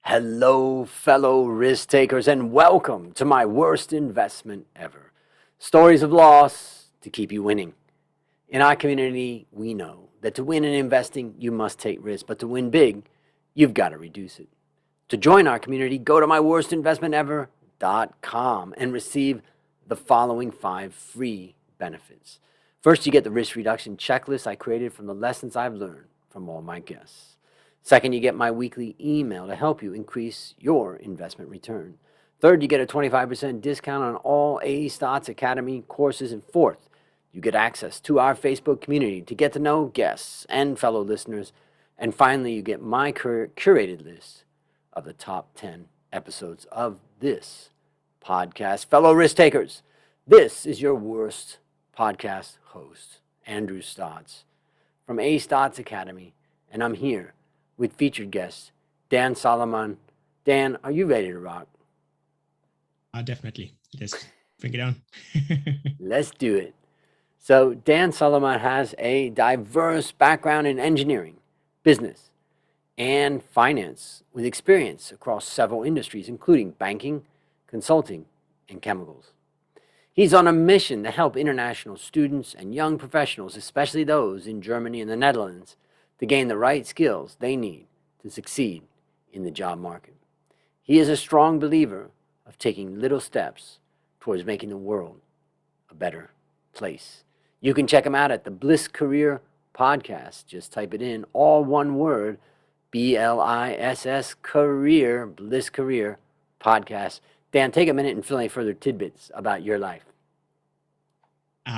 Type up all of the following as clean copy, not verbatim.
Hello, fellow risk takers, and welcome to my worst investment ever. Stories of loss to keep you winning. In our community, we know that to win in investing, you must take risks, but to win big, you've got to reduce it. To join our community, go to myworstinvestmentever.com and receive the following 5 free benefits. First, you get the risk reduction checklist I created from the lessons I've learned from all my guests. Second, you get my weekly email to help you increase your investment return. Third, you get a 25% discount on all A Stotts Academy courses. And fourth, you get access to our Facebook community to get to know guests and fellow listeners. And finally, you get my curated list of the top 10 episodes of this podcast. Fellow risk takers, this is your worst podcast host, Andrew Stotts from A Stotts Academy, and I'm here with featured guest Dan Solomon. Dan, are you ready to rock? Definitely. Let's bring it on. Let's do it. So Dan Solomon has a diverse background in engineering, business, and finance with experience across several industries, including banking, consulting, and chemicals. He's on a mission to help international students and young professionals, especially those in Germany and the Netherlands, to gain the right skills they need to succeed in the job market. He is a strong believer of taking little steps towards making the world a better place. You can check him out at the Bliss Career Podcast. Just type it in, all one word, BLISS Career, Bliss Career Podcast. Dan, take a minute and fill any further tidbits about your life.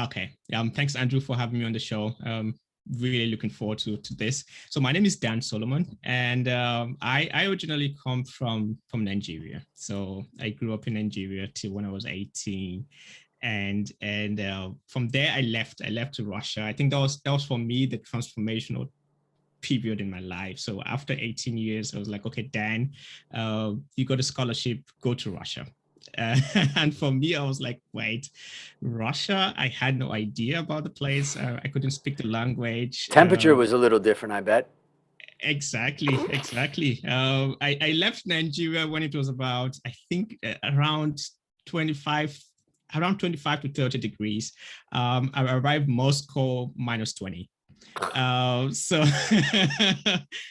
Okay. Thanks, Andrew, for having me on the show. Really looking forward to this. So my name is Dan Solomon, and I originally come from Nigeria. So I grew up in Nigeria till when I was 18, and from there I left to Russia. I think that was for me the transformational period in my life. So after 18 years, I was like, okay, Dan, you got a scholarship, go to Russia. And for me, I was like, wait, Russia? I had no idea about the place. I couldn't speak the language. Temperature was a little different, I bet. Exactly. I left Nigeria when it was about, I think, around 25 to 30 degrees. I arrived Moscow -20. So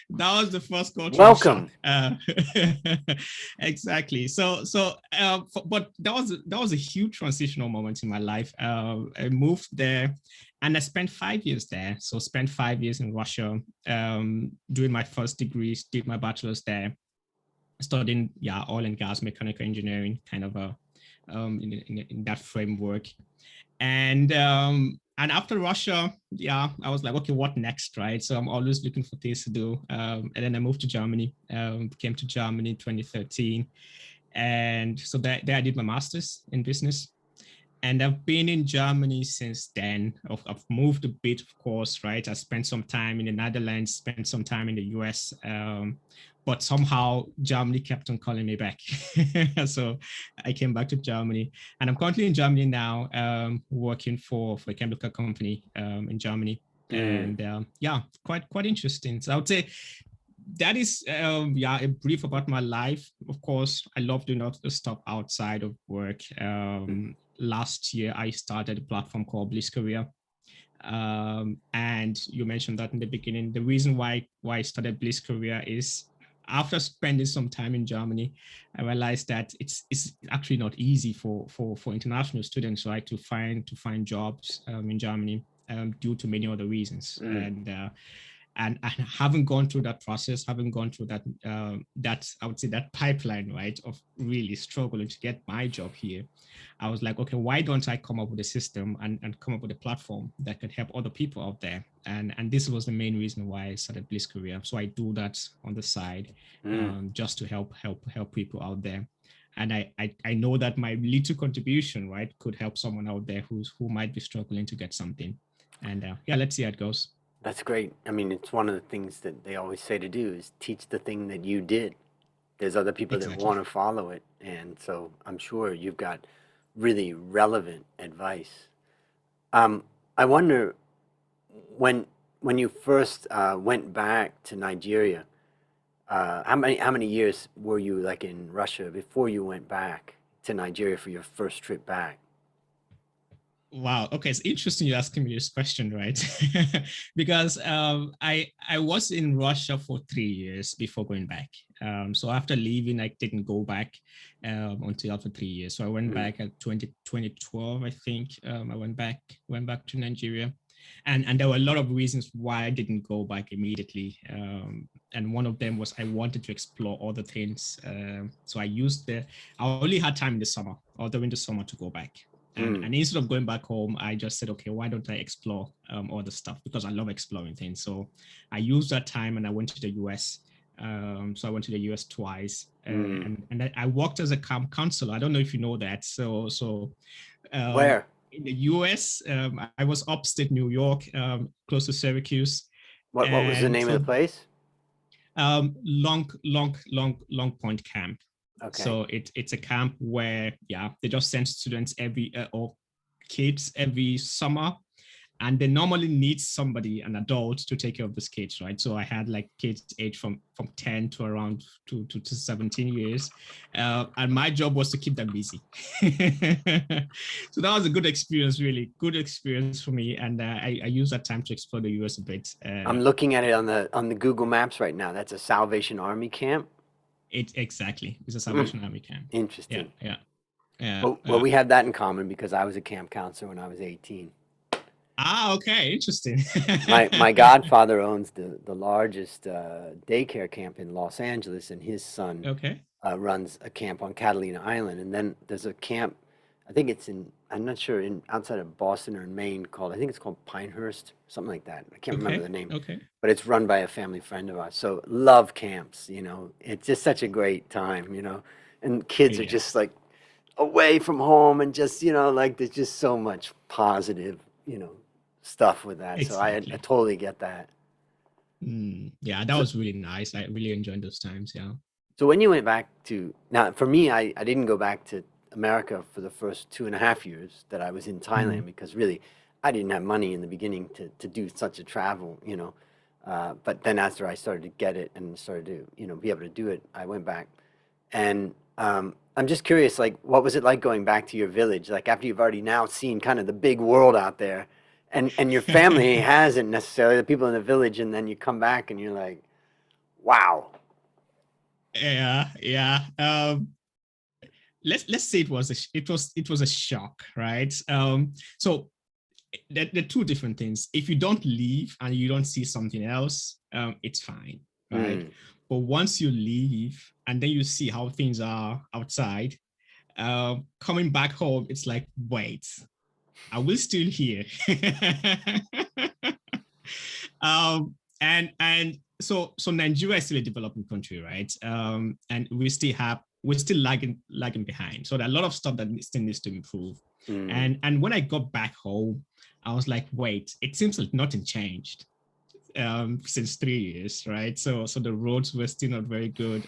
that was the first cultural Welcome. shock. Exactly. But that was a huge transitional moment in my life. I moved there, and I spent 5 years there. So spent 5 years in Russia, doing my first degrees, did my bachelor's there, studying oil and gas mechanical engineering, kind of in that framework. And after Russia, I was like, okay, what next, right? So I'm always looking for things to do. And then I moved to Germany, came to Germany in 2013. And so there I did my master's in business. And I've been in Germany since then. I've moved a bit, of course, right? I spent some time in the Netherlands, spent some time in the US. But somehow Germany kept on calling me back. So I came back to Germany, and I'm currently in Germany now, working for a chemical company in Germany. And quite interesting. So I would say that is a brief about my life. Of course, I love doing other stuff outside of work. Last year, I started a platform called Bliss Career. And you mentioned that in the beginning. The reason why I started Bliss Career is after spending some time in Germany, I realized that it's actually not easy for international students, right, to find jobs in Germany due to many other reasons. And having gone through that process, having gone through that I would say that pipeline, right, of really struggling to get my job here, I was like, okay, why don't I come up with a system and come up with a platform that could help other people out there? And this was the main reason why I started Bliss Career. So I do that on the side, just to help people out there. And I know that my little contribution, right, could help someone out there who might be struggling to get something. And let's see how it goes. That's great. I mean, it's one of the things that they always say to do is teach the thing that you did. There's other people that want to follow it. And so I'm sure you've got really relevant advice. I wonder, when you first went back to Nigeria, How many years were you like in Russia before you went back to Nigeria for your first trip back? Wow. Okay, it's interesting you asking me this question, right? Because I was in Russia for 3 years before going back. So after leaving, I didn't go back until after 3 years. So I went Mm, back at 2012, I think. I went back to Nigeria, and there were a lot of reasons why I didn't go back immediately. And one of them was I wanted to explore other things. So I only had time in the summer or during the summer to go back. And, mm, and instead of going back home, I just said, okay, why don't I explore other stuff? Because I love exploring things. So I used that time and I went to the US. So I went to the US twice, mm. and I worked as a camp counselor. I don't know if you know that. So Where? in the US, I was upstate New York, close to Syracuse, What was the and name of the so place? Long Point Camp. Okay. So it's a camp where they just send students every or kids every summer, and they normally need somebody, an adult, to take care of these kids, right? So I had like kids aged from 10 to around to 17 years, and my job was to keep them busy. So that was a good experience, really good experience for me, and I used that time to explore the US a bit. I'm looking at it on the Google Maps right now. That's a Salvation Army camp. It exactly, it's a Mm, Salvation Army camp. Yeah, interesting. yeah, yeah. Well, we have that in common because I was a camp counselor when I was 18. Okay, interesting. My godfather owns the largest daycare camp in Los Angeles, and his son Okay, runs a camp on Catalina Island. And then there's a camp, I think it's in, I'm not sure, in outside of Boston or in Maine called, I think it's called Pinehurst, something like that. I can't remember okay, the name, okay. but it's run by a family friend of ours. So love camps, you know, it's just such a great time, you know, and kids are Yeah, just like away from home and just, you know, like there's just so much positive, you know, stuff with that. So I exactly. totally get that. Yeah, that So, was really nice. I really enjoyed those times. Yeah. so when you went back to, now for me, I didn't go back to America for the first 2.5 years that I was in Thailand Mm, because really I didn't have money in the beginning to do such a travel, you know. But then after I started to get it and started to, you know, be able to do it, I went back. And I'm just curious, like, what was it like going back to your village? Like after you've already now seen kind of the big world out there, and your family hasn't necessarily, the people in the village, and then you come back and you're like, wow. yeah, yeah. Let's say it was a shock, right? So they're two different things. If you don't leave and you don't see something else, it's fine, right? Mm. But once you leave and then you see how things are outside, coming back home, it's like, wait, are we still here? And so Nigeria is still a developing country, right? And we're still lagging behind. So there are a lot of stuff that still needs to improve. Mm. And when I got back home, I was like, wait, it seems like nothing changed since 3 years, right? So the roads were still not very good.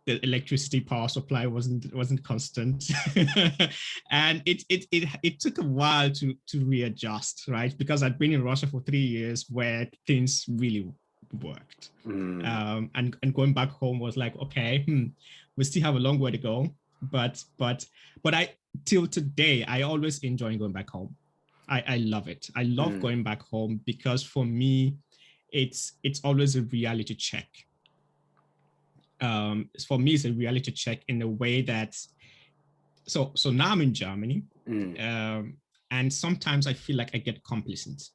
The electricity power supply wasn't constant, and it took a while to readjust, right? Because I'd been in Russia for 3 years where things really worked, Mm. and going back home was like, okay, we still have a long way to go, but I till today I always enjoy going back home. I love it. I love Mm. going back home because for me, it's always a reality check. For me, it's a reality check in a way that so now I'm in Germany, Mm. um, and sometimes I feel like I get complacent,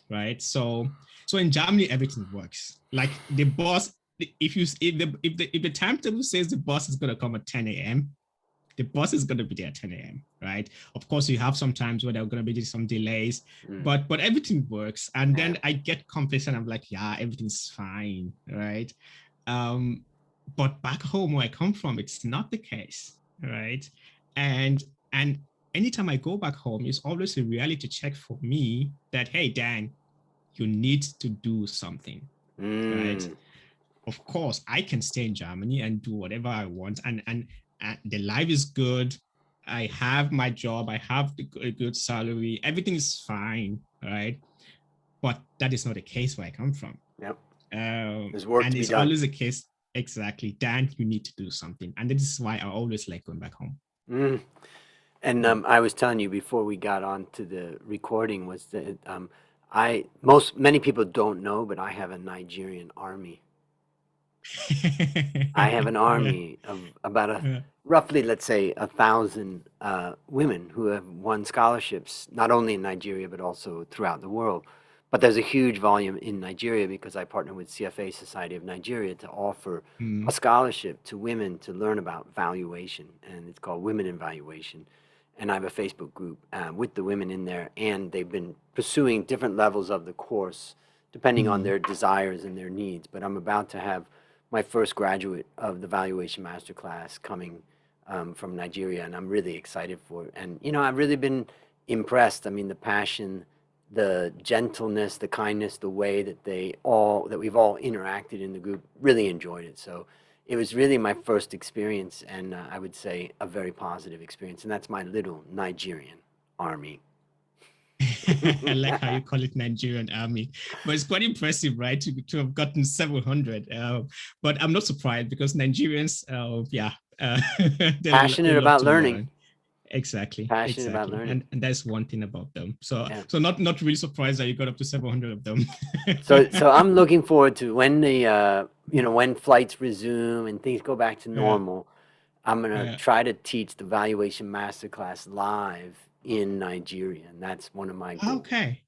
right? So in Germany everything works. Like the boss, if the timetable says the boss is gonna come at 10 a.m., the bus is going to be there at 10 a.m. right? Of course, you have some times where there are going to be some delays, Mm. but everything works. And Yeah. then I get complacent. I'm like, yeah, everything's fine, right? Um, but back home where I come from, it's not the case, right? And anytime I go back home, it's always a reality check for me that, hey, Dan, you need to do something, right? Mm. Of course, I can stay in Germany and do whatever I want, and the life is good. I have my job. I have a good salary. Everything is fine, right? But that is not the case where I come from. Yep. There's work And to be it's done. always a case. exactly. Dan, you need to do something. And this is why I always like going back home. Mm. And Mm. I was telling you before we got on to the recording was that many people don't know, but I have a Nigerian army. I have an Yeah. army of about Yeah. roughly, let's say, 1,000 women who have won scholarships, not only in Nigeria but also throughout the world. But there's a huge volume in Nigeria because I partner with CFA Society of Nigeria to offer a Mm. scholarship to women to learn about valuation, and it's called Women in Valuation. And I have a Facebook group with the women in there, and they've been pursuing different levels of the course depending on Mm. their desires and their needs. But I'm about to have my first graduate of the Valuation Masterclass coming from Nigeria, and I'm really excited for it. And I've really been impressed. I mean, the passion, the gentleness, the kindness, the way that we've all interacted in the group, really enjoyed it. So it was really my first experience, and I would say a very positive experience. And that's my little Nigerian army. I like how you call it Nigerian army, but it's quite impressive, right? To have gotten 700. But I'm not surprised because Nigerians, yeah, there's a Passionate lot about to learning. learn. Exactly, Passionate about exactly, learning. and that's one thing about them. So, Yeah. so not really surprised that you got up to 700 of them. So I'm looking forward to when when flights resume and things go back to Yeah, normal. I'm gonna yeah. try to teach the valuation masterclass live in Nigeria, and that's one of my goals. Okay,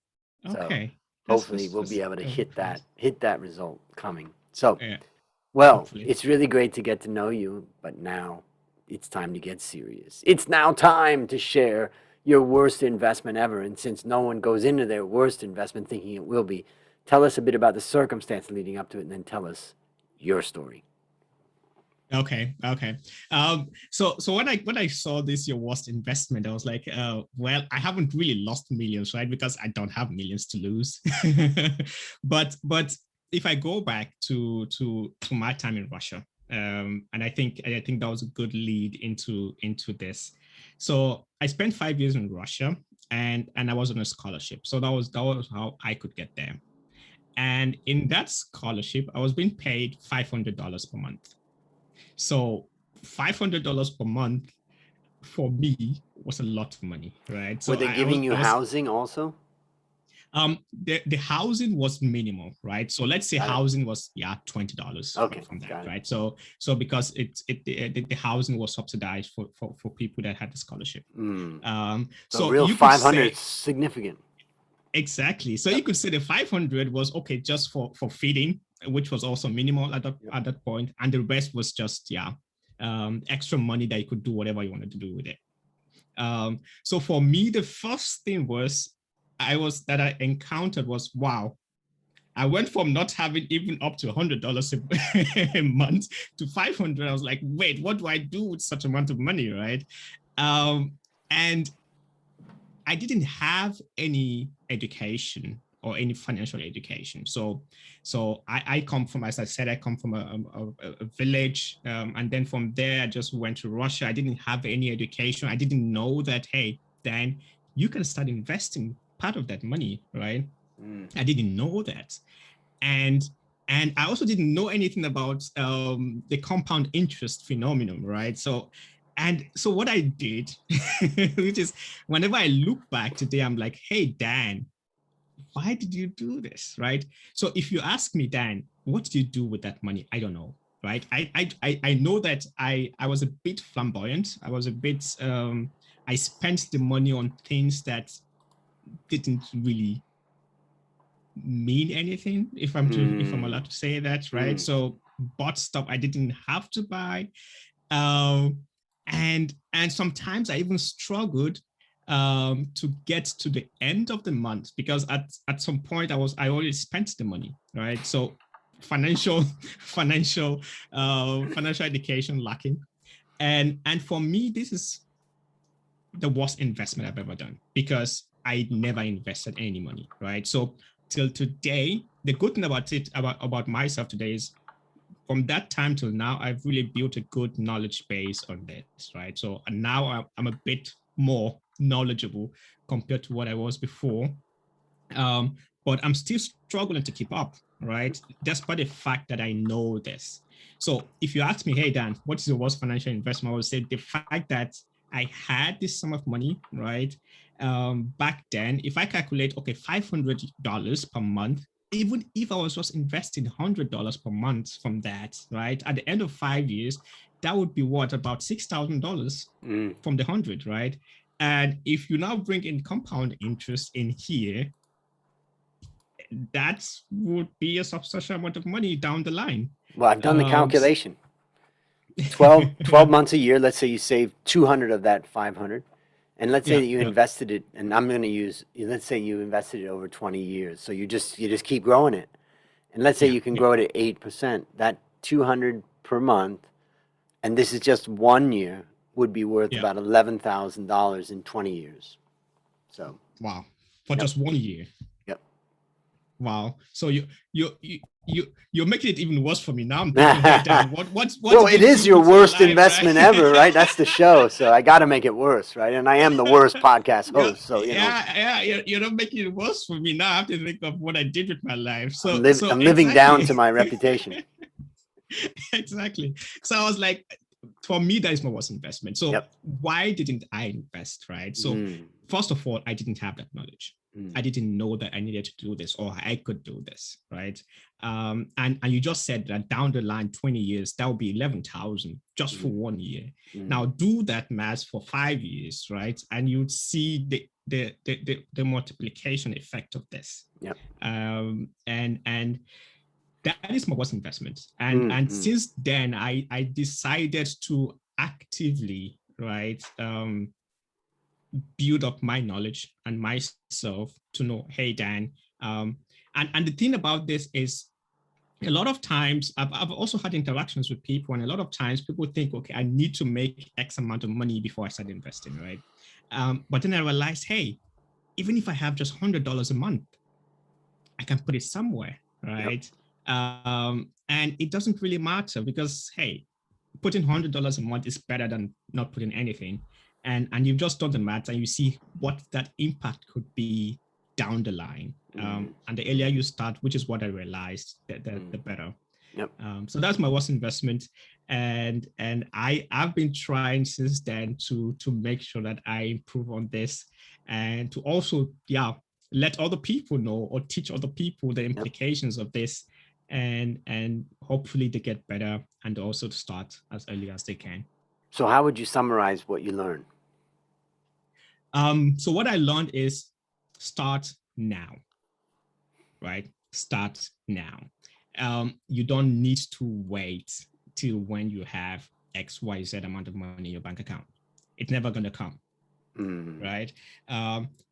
So okay. hopefully we'll be That's able to very nice. hit that result coming. So, Yeah, well, hopefully. it's really great to get to know you, but now it's time to get serious. It's now time to share your worst investment ever. And since no one goes into their worst investment thinking it will be, tell us a bit about the circumstance leading up to it and then tell us your story. Okay, okay. So when I saw this your worst investment, I was like, well, I haven't really lost millions, right? Because I don't have millions to lose. But if I go back to my time in Russia, and I think that was a good lead into this. So I spent 5 years in Russia, and I was on a scholarship. So that was how I could get there. And in that scholarship, I was being paid $500 per month. So $500 per month for me was a lot of money, right? Were So they I giving was you I was housing also? the housing was minimal, right? So let's say Got it. housing was $20 Okay, from that, got it. right? So because the housing was subsidized for people that had the scholarship. Mm. So So real you could 500 say is significant. exactly. So you Yep. could say the 500 was okay just for feeding, which was also minimal at that Yep. at that point, and the rest was just extra money that you could do whatever you wanted to do with it. So for me, the first thing I encountered was wow. I went from not having even up to $100 a month to 500. I was like, wait, what do I do with such amount of money, right? And I didn't have any education or any financial education. So I come from, as I said, I come from a village. And then from there, I just went to Russia. I didn't have any education. I didn't know that, hey, Dan, you can start investing part of that money, right? Mm. I didn't know that. And and I also didn't know anything about the compound interest phenomenon, right? So what I did, which is whenever I look back today, I'm like, hey, Dan, why did you do this? Right. So if you ask me, Dan, what did you do with that money? I don't know. Right. I know that I was a bit flamboyant. I was a bit I spent the money on things that didn't really mean anything, if I'm allowed Mm. to say that, right? Mm. So bought stuff I didn't have to buy. Um, and sometimes I even struggled to get to the end of the month because at some point I already spent the money, right? So financial financial education lacking. And for me, this is the worst investment I've ever done because I never invested any money, right? So till today, the good thing about it, about myself today is from that time till now, I've really built a good knowledge base on this, right? So and now I'm a bit more knowledgeable compared to what I was before. But I'm still struggling to keep up, right? Despite the fact that I know this. So if you ask me, hey, Dan, what is the worst financial investment? I would say the fact that I had this sum of money, right? Back then, if I calculate, okay, $500 per month, even if I was just investing $100 per month from that, right? At the end of 5 years, that would be what, about $6,000 from the 100, right? And if you now bring in compound interest in here, that would be a substantial amount of money down the line. Well, I've done the calculation. 12 months a year, let's say you save 200 of that 500. And let's say that you invested it, and I'm going to use, let's say you invested it over 20 years. So you just keep growing it. And let's say you can grow it at 8%. That 200 per month, and this is just 1 year, would be worth about $11,000 in 20 years. So wow, for just 1 year. Yep. Wow. So you're making it even worse for me now. I'm thinking, hey, Dan, what well, it is your worst investment ever, right? That's the show. So I got to make it worse, right? And I am the worst podcast host. So you know. You're not making it worse for me now. I have to think of what I did with my life. So I'm living down to my reputation. Exactly. So I was like, for me, that is my worst investment. So why didn't I invest, right? So first of all, I didn't have that knowledge. I didn't know that I needed to do this or I could do this, right? And you just said that down the line, 20 years, that would be 11,000 just for 1 year. Now do that math for 5 years, right? And you'd see the multiplication effect of this. And that is my worst investment. And since then, I decided to actively, right, build up my knowledge and myself to know, hey, Dan. And the thing about this is a lot of times I've also had interactions with people, and a lot of times people think, okay, I need to make X amount of money before I start investing, right? But then I realized, hey, even if I have just $100 a month, I can put it somewhere, right? And it doesn't really matter because, hey, putting $100 a month is better than not putting anything. And you've just done the math and you see what that impact could be down the line. And the earlier you start, which is what I realized, the better. So that's my worst investment. And I've been trying since then to make sure that I improve on this and to also, let other people know or teach other people the implications of this. And hopefully they get better and also to start as early as they can. So how would you summarize what you learned? So what I learned is start now, right? Start now. You don't need to wait till when you have XYZ amount of money in your bank account. It's never going to come, right?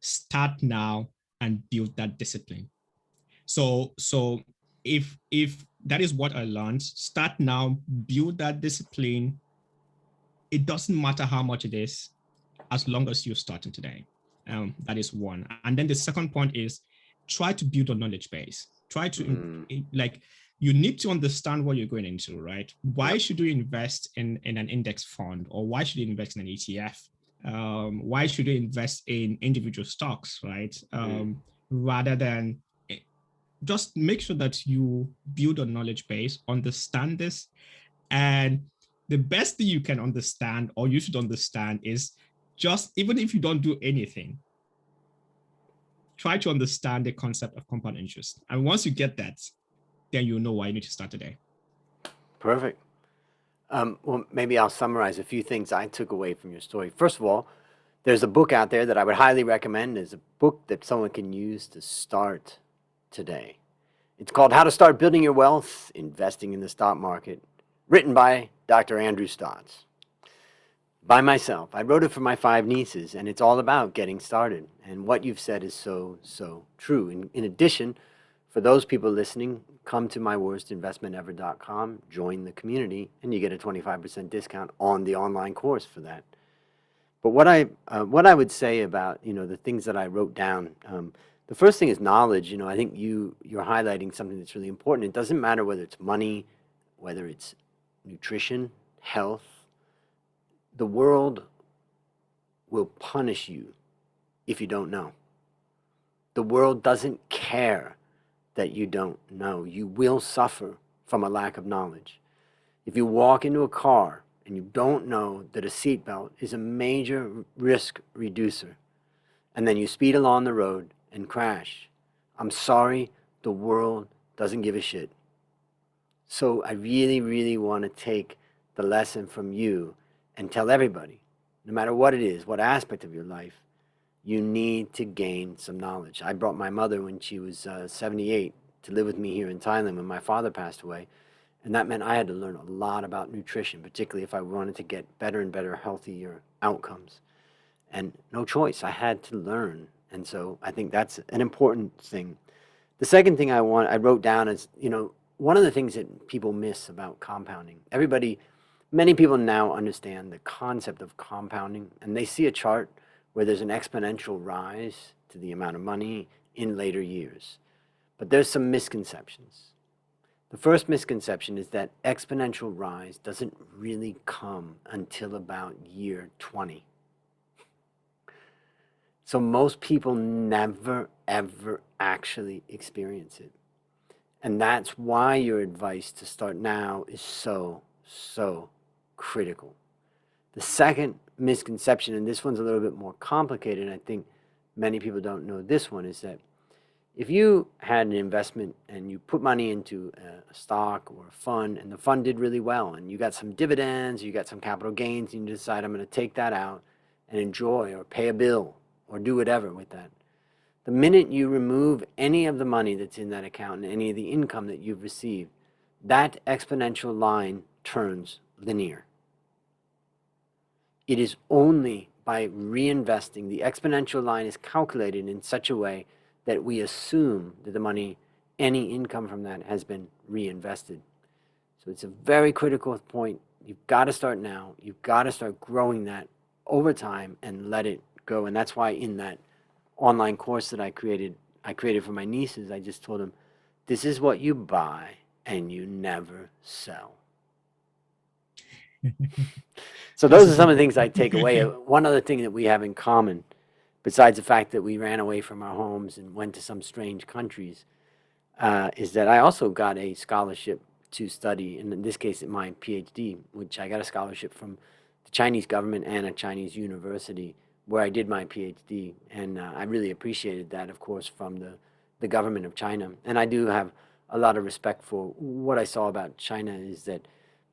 Start now and build that discipline. So if that is what I learned, start now, build that discipline. It doesn't matter how much it is, as long as you're starting today. That is one. And then the second point is try to build a knowledge base. Try to, you need to understand what you're going into, right? Why should you invest in an index fund, or why should you invest in an ETF? Why should you invest in individual stocks, right? Rather than just make sure that you build a knowledge base, understand this. And the best thing you can understand, or you should understand, is just, even if you don't do anything, try to understand the concept of compound interest. And once you get that, then you know why you need to start today. Perfect. Well, maybe I'll summarize a few things I took away from your story. First of all, there's a book out there that I would highly recommend. It's a book that someone can use to start today. It's called How to Start Building Your Wealth, Investing in the Stock Market, written by Dr. Andrew Stotz. By myself. I wrote it for my 5 nieces, and it's all about getting started. And what you've said is so, so true. In addition, for those people listening, come to myworstinvestmentever.com, join the community, and you get a 25% discount on the online course for that. But what I would say about, the things that I wrote down, the first thing is knowledge. I think you're highlighting something that's really important. It doesn't matter whether it's money, whether it's nutrition, health. The world will punish you if you don't know. The world doesn't care that you don't know. You will suffer from a lack of knowledge. If you walk into a car and you don't know that a seatbelt is a major risk reducer, and then you speed along the road and crash, I'm sorry, the world doesn't give a shit. So I really, really want to take the lesson from you and tell everybody, no matter what it is, what aspect of your life, you need to gain some knowledge. I brought my mother when she was 78 to live with me here in Thailand when my father passed away. And that meant I had to learn a lot about nutrition, particularly if I wanted to get better and better, healthier outcomes. And no choice, I had to learn. And so I think that's an important thing. The second thing I wrote down is, one of the things that people miss about compounding. Many people now understand the concept of compounding, and they see a chart where there's an exponential rise to the amount of money in later years. But there's some misconceptions. The first misconception is that exponential rise doesn't really come until about year 20. So most people never, ever actually experience it. And that's why your advice to start now is so, so critical. The second misconception, and this one's a little bit more complicated, and I think many people don't know this one, is that if you had an investment and you put money into a stock or a fund, and the fund did really well, and you got some dividends, you got some capital gains, and you decide, I'm going to take that out and enjoy or pay a bill or do whatever with that. The minute you remove any of the money that's in that account and any of the income that you've received, that exponential line turns linear. It is only by reinvesting. The exponential line is calculated in such a way that we assume that the money, any income from that, has been reinvested. So it's a very critical point. You've got to start now. You've got to start growing that over time and let it go. And that's why in that online course that I created for my nieces, I just told them, this is what you buy and you never sell. So those are some of the things I take away. One other thing that we have in common, besides the fact that we ran away from our homes and went to some strange countries, is that I also got a scholarship to study, and in this case, my PhD, which I got a scholarship from the Chinese government and a Chinese university where I did my PhD. And I really appreciated that, of course, from the government of China. And I do have a lot of respect for what I saw about China is that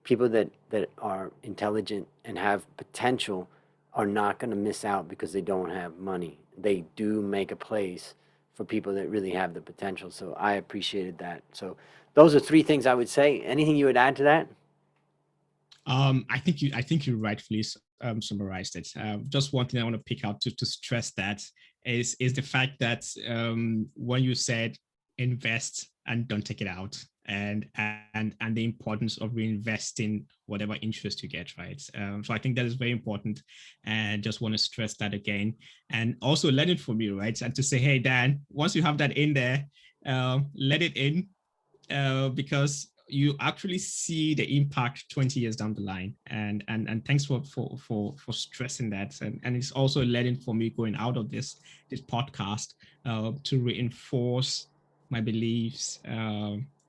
people that are intelligent and have potential are not going to miss out because they don't have money. They do make a place for people that really have the potential. So I appreciated that. So those are three things I would say. Anything you would add to that? I think you rightfully summarized it. Just one thing I want to pick out to stress that is the fact that when you said invest and don't take it out, and the importance of reinvesting whatever interest you get, right? So I think that is very important, and just want to stress that again, and also let it from you, right? And to say, hey, Dan, once you have that in there, let it in, because you actually see the impact 20 years down the line. And thanks for stressing that. And it's also a learning for me going out of this podcast to reinforce my beliefs.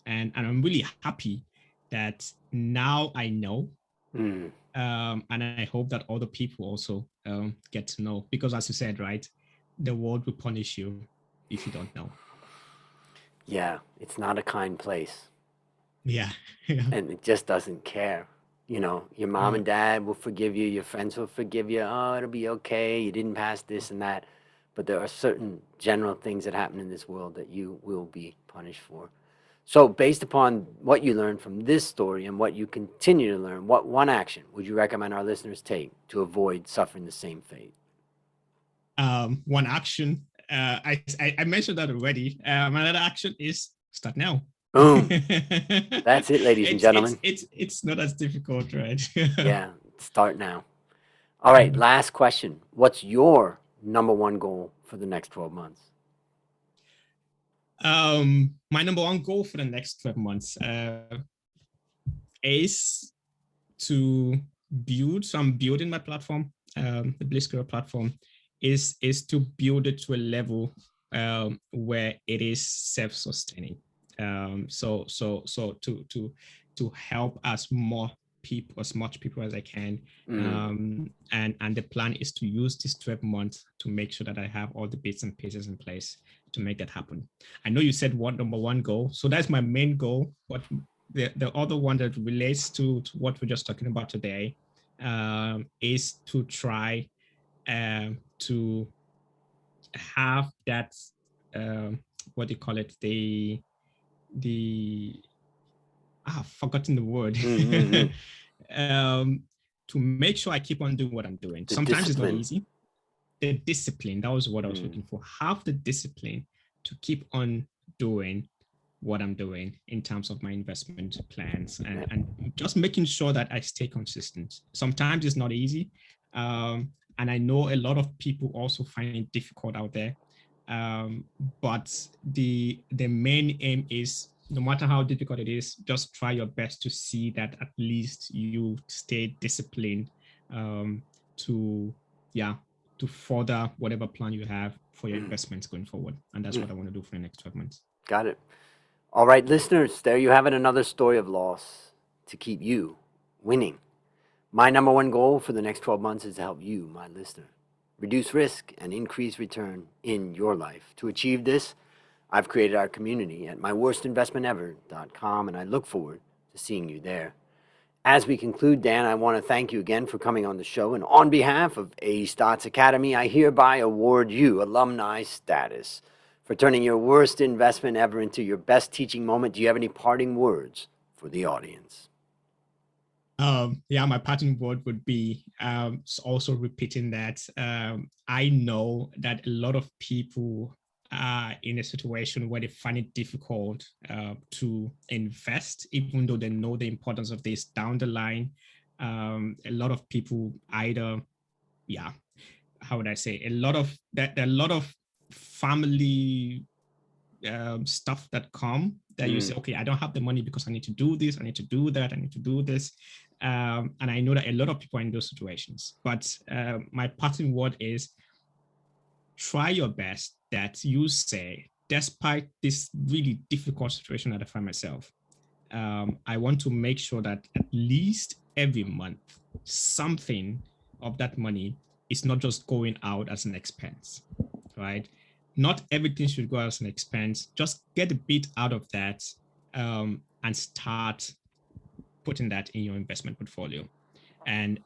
And I'm really happy that now I know. And I hope that other people also get to know, because as you said, right, the world will punish you if you don't know. Yeah, it's not a kind place. Yeah. And it just doesn't care. Your mom and dad will forgive you, your friends will forgive you. Oh, it'll be okay. You didn't pass this and that. But there are certain general things that happen in this world that you will be punished for. So based upon what you learned from this story and what you continue to learn, what one action would you recommend our listeners take to avoid suffering the same fate? One action, I mentioned that already. Another action is start now. Boom. That's it, ladies and gentlemen. It's not as difficult, right? Yeah, start now. All right, last question. What's your number one goal for the next 12 months? My number one goal for the next 12 months is to build. So I'm building my platform, the Bliss platform, is to build it to a level where it is self-sustaining. To help as much people as I can. And the plan is to use this 12 months to make sure that I have all the bits and pieces in place to make that happen. I know you said number one goal. So that's my main goal. But the other one that relates to what we're just talking about today is to try to have that, what do you call it? I've forgotten the word. To make sure I keep on doing what I'm doing. Sometimes it's not easy. The discipline, that was what I was looking for. Have the discipline to keep on doing what I'm doing in terms of my investment plans and just making sure that I stay consistent. Sometimes it's not easy. And I know a lot of people also find it difficult out there. But the main aim is, no matter how difficult it is, just try your best to see that at least you stay disciplined to further whatever plan you have for your investments going forward. And that's what I want to do for the next 12 months. Got it. All right, listeners, there you have it, another story of loss to keep you winning. My number one goal for the next 12 months is to help you, my listener, reduce risk and increase return in your life. To achieve this, I've created our community at myworstinvestmentever.com, and I look forward to seeing you there. As we conclude, Dan, I want to thank you again for coming on the show. And on behalf of A Stotts Academy, I hereby award you alumni status for turning your worst investment ever into your best teaching moment. Do you have any parting words for the audience? My parting word would be also repeating that I know that a lot of people are in a situation where they find it difficult to invest, even though they know the importance of this down the line. A lot of people either, how would I say, a lot of family stuff that come that you say, okay, I don't have the money because I need to do this, I need to do that, I need to do this. And I know that a lot of people are in those situations. But my parting word is, try your best that you say, despite this really difficult situation that I find myself, I want to make sure that at least every month, something of that money is not just going out as an expense, right? Not everything should go as an expense. Just get a bit out of that and start putting that in your investment portfolio. And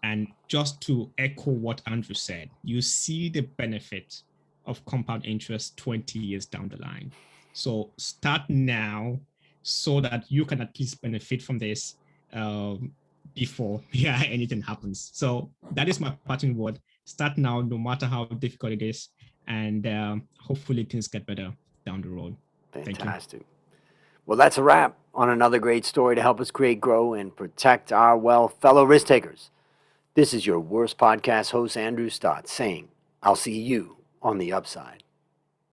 just to echo what Andrew said, you see the benefit of compound interest 20 years down the line. So start now so that you can at least benefit from this before anything happens. So that is my parting word. Start now, no matter how difficult it is. And hopefully things get better down the road. Fantastic. Well, that's a wrap on another great story to help us create, grow, and protect our wealth. Fellow risk takers, this is your worst podcast host, Andrew Stott, saying, I'll see you on the upside.